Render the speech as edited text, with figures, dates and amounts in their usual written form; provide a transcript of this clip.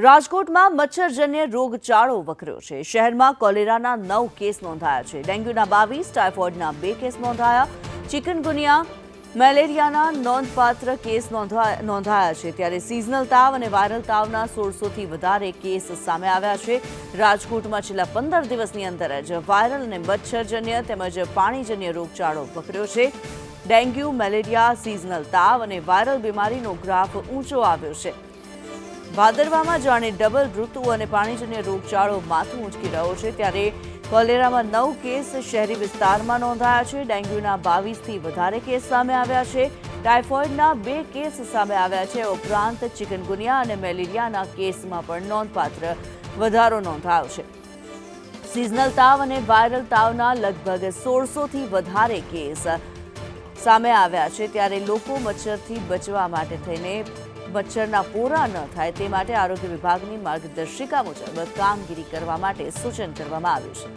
રાજકોટમાં મચ્છરજન્ય રોગચાળો વકર્યો છે। શહેરમાં કોલેરાના 9 કેસ નોંધાયા છે। ડેન્ગ્યુના 22, ટાઇફોઇડના 2 કેસ નોંધાયા। ચિકનગુનિયા, મેલેરિયાના નોંધપાત્ર કેસ નોંધાયા છે। ત્યારે સિઝનલ તાવ અને વાયરલ તાવના 1600થી વધારે કેસ સામે આવ્યા છે। રાજકોટમાં છેલ્લા 15 દિવસની અંદર જ વાયરલ અને મચ્છરજન્ય તેમજ પાણીજન્ય રોગચાળો વકર્યો છે। ડેન્ગ્યુ, મેલેરિયા, સિઝનલ તાવ અને વાયરલ બીમારીનો ગ્રાફ ઊંચો આવ્યો છે। ભાદરવામાં જાણે ડબલ ઋતુ અને પાણીજન્ય રોગચાળો માથું ઊંચકી રહ્યો છે। ત્યારે કોલેરામાં 9 કેસ શહેરી વિસ્તારમાં નોંધાયા છે। ડેન્ગ્યુના 22થી વધારે કેસ સામે આવ્યા છે। ટાઇફોઇડના 2 કેસ સામે આવ્યા છે। ઉપરાંત ચિકનગુનિયા અને મેલેરિયાના કેસમાં પણ નોંધપાત્ર વધારો નોંધાયો છે। સિઝનલ તાવ અને વાયરલ તાવના લગભગ 1600થી વધારે કેસ સામે આવ્યા છે। ત્યારે લોકો મચ્છરથી બચવા માટે થઈને મચ્છરના પોરા ન થાય તે માટે આરોગ્ય વિભાગની માર્ગદર્શિકા મુજબ કામગીરી કરવા માટે સૂચન કરવામાં આવ્યું છે।